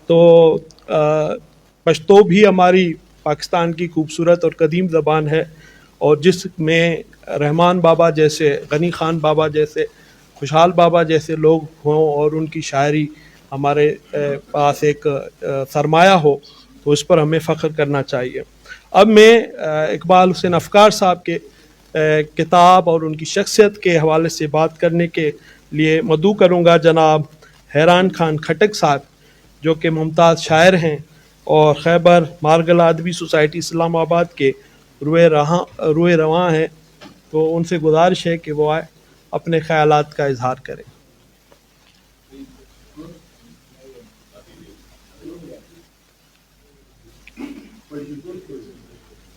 تو پشتو بھی ہماری پاکستان کی خوبصورت اور قدیم زبان ہے، اور جس میں رحمان بابا جیسے، غنی خان بابا جیسے، خوشحال بابا جیسے لوگ ہوں اور ان کی شاعری ہمارے پاس ایک سرمایہ ہو، تو اس پر ہمیں فخر کرنا چاہیے۔ اب میں اقبال حسین افکار صاحب کے کتاب اور ان کی شخصیت کے حوالے سے بات کرنے کے لیے مدعو کروں گا جناب حیران خان کھٹک صاحب، جو کہ ممتاز شاعر ہیں اور خیبر مارگل ادبی سوسائٹی اسلام آباد کے روئے رواں ہیں۔ تو ان سے گزارش ہے کہ وہ اپنے خیالات کا اظہار کریں۔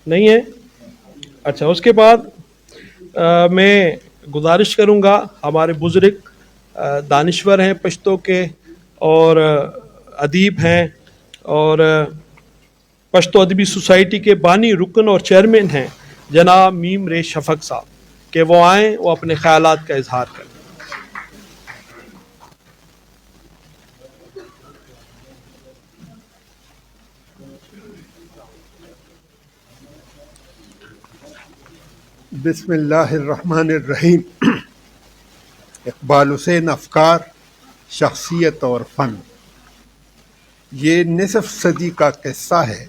نہیں ہے؟ اچھا، اس کے بعد میں گزارش کروں گا، ہمارے بزرگ دانشور ہیں پشتو کے اور ادیب ہیں اور پشتو ادبی سوسائٹی کے بانی رکن اور چیئرمین ہیں جناب میم رے شفق صاحب، کہ وہ آئیں، وہ اپنے خیالات کا اظہار کریں۔ بسم اللہ الرحمن الرحیم۔ اقبال حسین افکار، شخصیت اور فن۔ یہ نصف صدی کا قصہ ہے۔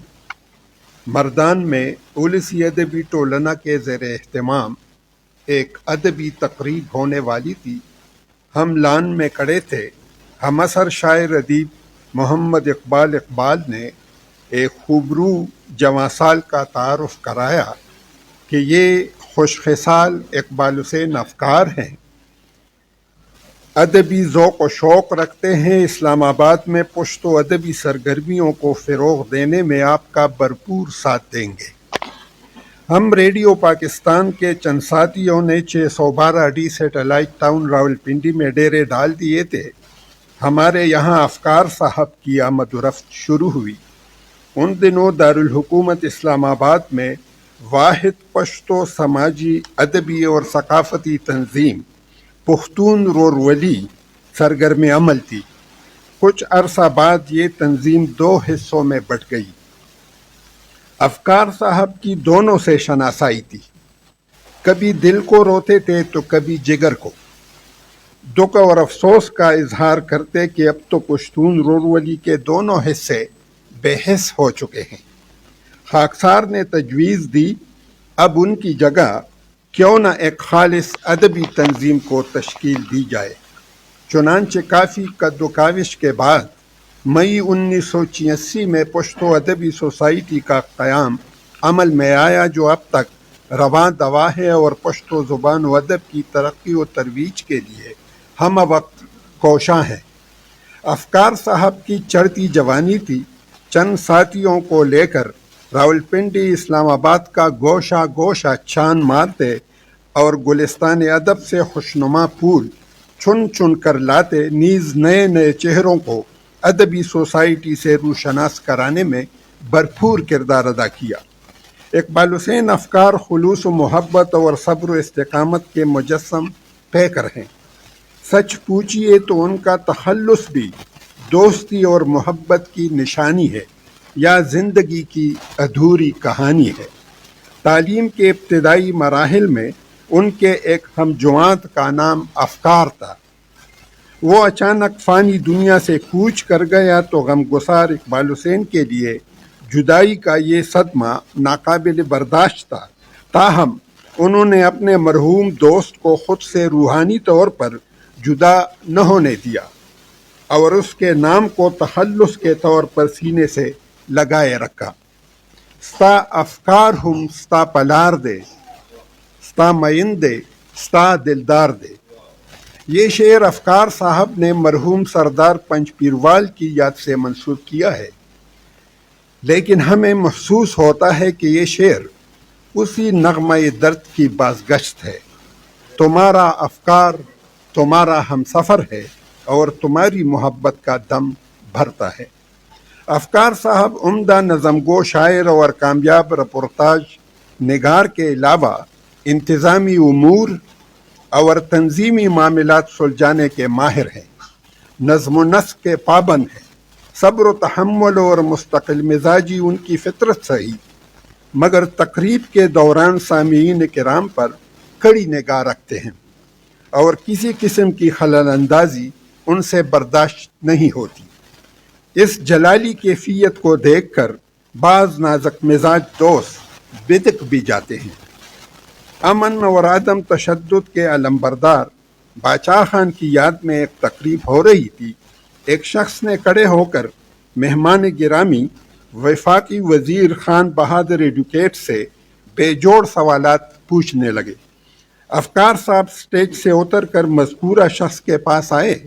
مردان میں اولسی ادبی ٹولنا کے زیر اہتمام ایک ادبی تقریب ہونے والی تھی۔ ہم لان میں کھڑے تھے۔ ہم اثر شاعر ادیب محمد اقبال نے ایک خوبرو جواں سال کا تعارف کرایا کہ یہ خوش خصال اقبال حسین افکار ہیں، ادبی ذوق و شوق رکھتے ہیں، اسلام آباد میں پشتو ادبی سرگرمیوں کو فروغ دینے میں آپ کا بھرپور ساتھ دیں گے۔ ہم ریڈیو پاکستان کے چند ساتھیوں نے 612 سیٹلائٹ ٹاؤن راولپنڈی میں ڈیرے ڈال دیے تھے۔ ہمارے یہاں افکار صاحب کی آمد و رفت شروع ہوئی۔ ان دنوں دارالحکومت اسلام آباد میں واحد پشتو سماجی، ادبی اور ثقافتی تنظیم پختون رورولّی سرگرم عمل تھی۔ کچھ عرصہ بعد یہ تنظیم 2 حصوں میں بٹ گئی۔ افکار صاحب کی دونوں سے شناسائی تھی، کبھی دل کو روتے تھے تو کبھی جگر کو، دکھ اور افسوس کا اظہار کرتے کہ اب تو پشتون رورولّی کے دونوں حصے بے حس ہو چکے ہیں۔ خاکسار نے تجویز دی، اب ان کی جگہ کیوں نہ ایک خالص ادبی تنظیم کو تشکیل دی جائے۔ چنانچہ کافی قد و کاوش کے بعد مئی 1986 میں پشتو ادبی سوسائٹی کا قیام عمل میں آیا، جو اب تک رواں دوا ہے اور پشتو زبان و ادب کی ترقی و ترویج کے لیے ہم وقت کوشاں ہے۔ افکار صاحب کی چڑھتی جوانی تھی۔ چند ساتھیوں کو لے کر راولپنڈی، اسلام آباد کا گوشہ گوشہ چھان مارتے اور گلستان ادب سے خوشنما پھول چن چن کر لاتے، نیز نئے نئے چہروں کو ادبی سوسائٹی سے روشناس کرانے میں بھرپور کردار ادا کیا۔ اقبال حسین افکار خلوص و محبت اور صبر و استقامت کے مجسم پیکر ہیں۔ سچ پوچھئے تو ان کا تخلص بھی دوستی اور محبت کی نشانی ہے یا زندگی کی ادھوری کہانی ہے۔ تعلیم کے ابتدائی مراحل میں ان کے ایک ہمجوانت کا نام افکار تھا۔ وہ اچانک فانی دنیا سے کوچ کر گیا تو غمگسار اقبال حسین کے لیے جدائی کا یہ صدمہ ناقابل برداشت تھا۔ تاہم انہوں نے اپنے مرحوم دوست کو خود سے روحانی طور پر جدا نہ ہونے دیا اور اس کے نام کو تخلص کے طور پر سینے سے لگائے رکھا۔ ستا افکار ہم ستا پلار دے، ستا مین دے، ستا دلدار دے۔ یہ شعر افکار صاحب نے مرحوم سردار پنچ پیروال کی یاد سے منسوب کیا ہے، لیکن ہمیں محسوس ہوتا ہے کہ یہ شعر اسی نغمہ درد کی بازگشت ہے۔ تمہارا افکار تمہارا ہم سفر ہے اور تمہاری محبت کا دم بھرتا ہے۔ افکار صاحب عمدہ نظم گو شاعر اور کامیاب رپورتاج نگار کے علاوہ انتظامی امور اور تنظیمی معاملات سلجھانے کے ماہر ہیں، نظم و نسق کے پابند ہیں، صبر و تحمل اور مستقل مزاجی ان کی فطرت سہی، مگر تقریب کے دوران سامعین کرام پر کڑی نگاہ رکھتے ہیں اور کسی قسم کی خلل اندازی ان سے برداشت نہیں ہوتی۔ اس جلالی کیفیت کو دیکھ کر بعض نازک مزاج دوست بدک بھی جاتے ہیں۔ امن اور عدم تشدد کے علمبردار باچا خان کی یاد میں ایک تقریب ہو رہی تھی۔ ایک شخص نے کھڑے ہو کر مہمان گرامی وفاقی وزیر خان بہادر ایڈوکیٹ سے بے جوڑ سوالات پوچھنے لگے۔ افکار صاحب سٹیج سے اتر کر مذکورہ شخص کے پاس آئے،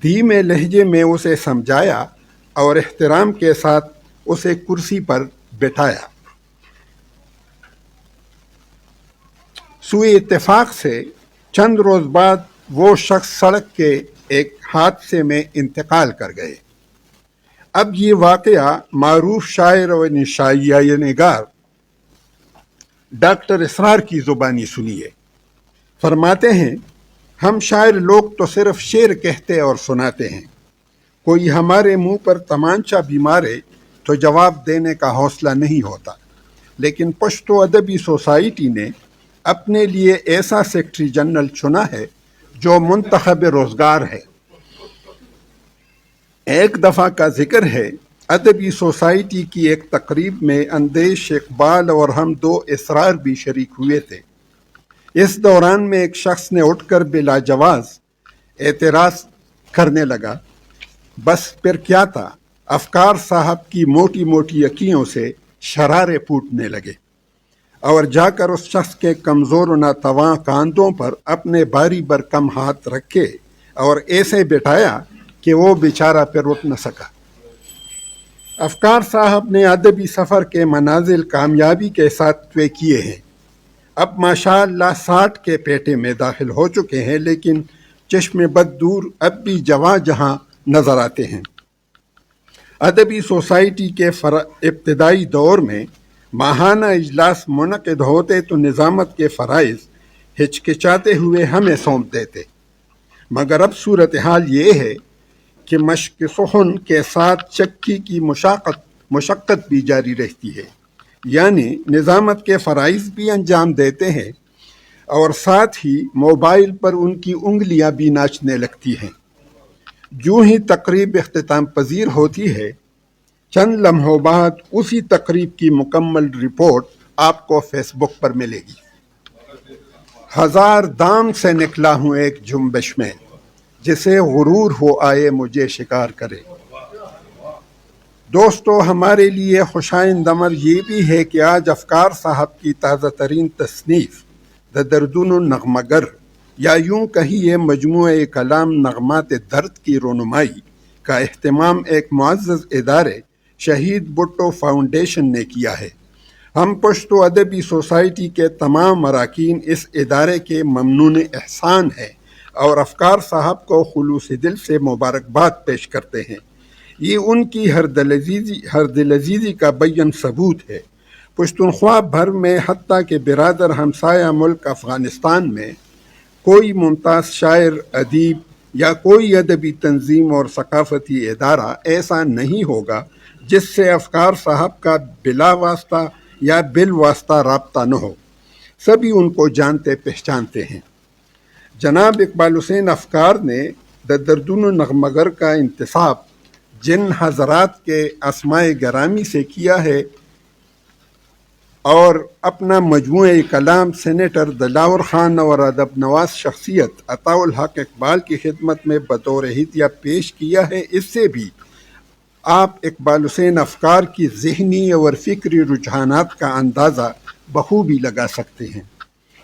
دھیمے لہجے میں اسے سمجھایا اور احترام کے ساتھ اسے کرسی پر بٹھایا۔ سوئے اتفاق سے چند روز بعد وہ شخص سڑک کے ایک حادثے میں انتقال کر گئے۔ اب یہ واقعہ معروف شاعر و شاعری نگار ڈاکٹر اسرار کی زبانی سنیے۔ فرماتے ہیں، ہم شاعر لوگ تو صرف شعر کہتے اور سناتے ہیں، کوئی ہمارے منہ پر تمانچہ بھی مارے تو جواب دینے کا حوصلہ نہیں ہوتا، لیکن پشتو ادبی سوسائٹی نے اپنے لیے ایسا سیکرٹری جنرل چنا ہے جو منتخب روزگار ہے۔ ایک دفعہ کا ذکر ہے، ادبی سوسائٹی کی ایک تقریب میں اندیش اقبال اور ہم دو اسرار بھی شریک ہوئے تھے۔ اس دوران میں ایک شخص نے اٹھ کر بلا جواز اعتراض کرنے لگا۔ بس پھر کیا تھا، افکار صاحب کی موٹی موٹی اکیوں سے شرارے پھوٹنے لگے اور جا کر اس شخص کے کمزور و ناتواں کاندھوں پر اپنے بھاری برکم ہاتھ رکھے اور ایسے بٹھایا کہ وہ بیچارہ پھر اٹھ نہ سکا۔ افکار صاحب نے ادبی سفر کے منازل کامیابی کے ساتھ طے کیے ہیں۔ اب ماشاءاللہ 60 کے پیٹے میں داخل ہو چکے ہیں، لیکن چشم بد دور اب بھی جواں جہاں نظر آتے ہیں۔ ادبی سوسائٹی کے ابتدائی دور میں ماہانہ اجلاس منعقد ہوتے تو نظامت کے فرائض ہچکچاتے ہوئے ہمیں سونپ دیتے، مگر اب صورتحال یہ ہے کہ مشق سخن کے ساتھ چکی کی مشقت بھی جاری رہتی ہے، یعنی نظامت کے فرائض بھی انجام دیتے ہیں اور ساتھ ہی موبائل پر ان کی انگلیاں بھی ناچنے لگتی ہیں۔ جو ہی تقریب اختتام پذیر ہوتی ہے، چند لمحوں بعد اسی تقریب کی مکمل رپورٹ آپ کو فیس بک پر ملے گی۔ ہزار دام سے نکلا ہوں ایک جنبش میں، جسے غرور ہو آئے مجھے شکار کرے۔ دوستو، ہمارے لیے خوشائند امر یہ بھی ہے کہ آج افکار صاحب کی تازہ ترین تصنیف دردن النغمگر، یا یوں کہیے مجموعہ کلام نغمات درد کی رونمائی کا اہتمام ایک معزز ادارے شہید بھٹو فاؤنڈیشن نے کیا ہے۔ ہم پشتو ادبی سوسائٹی کے تمام اراکین اس ادارے کے ممنون احسان ہیں اور افکار صاحب کو خلوص دل سے مبارکباد پیش کرتے ہیں۔ یہ ان کی ہر دل عزیزی کا بیان ثبوت ہے۔ پشتونخوا بھر میں حتیٰ کہ برادر ہمسایہ ملک افغانستان میں کوئی ممتاز شاعر، ادیب یا کوئی ادبی تنظیم اور ثقافتی ادارہ ایسا نہیں ہوگا جس سے افکار صاحب کا بلا واسطہ یا بالواسطہ رابطہ نہ ہو۔ سبھی ان کو جانتے پہچانتے ہیں۔ جناب اقبال حسین افکار نے دردن النغمگر کا انتساب جن حضرات کے اسماء گرامی سے کیا ہے اور اپنا مجموعہ کلام سینیٹر دلاور خان اور ادب نواز شخصیت عطاء الحق اقبال کی خدمت میں بطور ہدیہ پیش کیا ہے، اس سے بھی آپ اقبال حسین افکار کی ذہنی اور فکری رجحانات کا اندازہ بخوبی لگا سکتے ہیں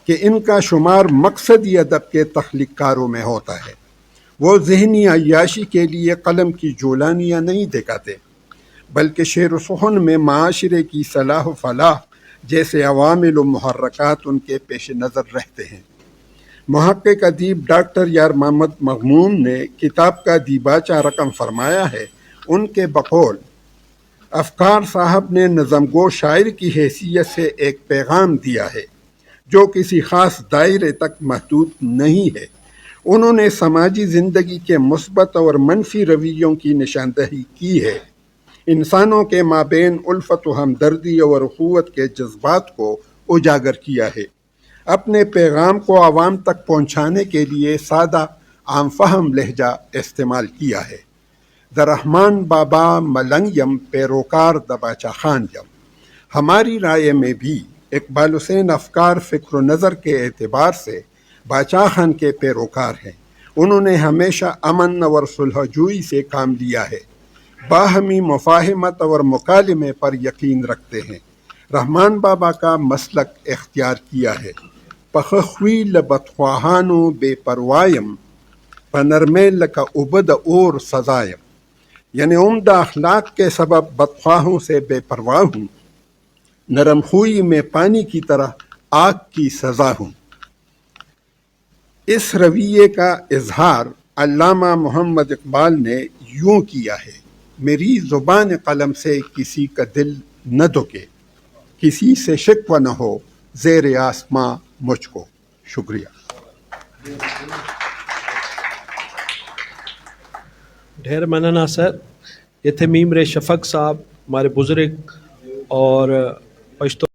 کہ ان کا شمار مقصدی ادب کے تخلیق کاروں میں ہوتا ہے۔ وہ ذہنی عیاشی کے لیے قلم کی جولانیاں نہیں دکھاتے، بلکہ شعر و سخن میں معاشرے کی صلاح و فلاح جیسے عوامل و محرکات ان کے پیش نظر رہتے ہیں۔ محقق ادیب ڈاکٹر یار محمد مغموم نے کتاب کا دیباچہ رقم فرمایا ہے۔ ان کے بقول افکار صاحب نے نظم گو شاعر کی حیثیت سے ایک پیغام دیا ہے جو کسی خاص دائرے تک محدود نہیں ہے۔ انہوں نے سماجی زندگی کے مثبت اور منفی رویوں کی نشاندہی کی ہے، انسانوں کے مابین الفت و ہمدردی اور اخوت کے جذبات کو اجاگر کیا ہے، اپنے پیغام کو عوام تک پہنچانے کے لیے سادہ عام فہم لہجہ استعمال کیا ہے۔ دررحمان بابا ملنگ یم پیروکار دباچا خان یم۔ ہماری رائے میں بھی اقبال حسین افکار فکر و نظر کے اعتبار سے باچا خان کے پیروکار ہیں۔ انہوں نے ہمیشہ امن اور صلح جوئی سے کام لیا ہے، باہمی مفاہمت اور مکالمے پر یقین رکھتے ہیں، رحمان بابا کا مسلک اختیار کیا ہے۔ پخخوی لبدخواہانو بے پروایم پنرمے لکا عبد اور سزایم، یعنی عمدہ اخلاق کے سبب بدخواہوں سے بے پرواہ ہوں، نرم خوئی میں پانی کی طرح آگ کی سزا ہوں۔ اس رویے کا اظہار علامہ محمد اقبال نے یوں کیا ہے: میری زبان قلم سے کسی کا دل نہ دکے، کسی سے شکوہ نہ ہو زیر آسماں مجھ کو۔ شکریہ۔ ڈھیر مننا سر، یہ تھے میم رے شفق صاحب، ہمارے بزرگ اور پشتو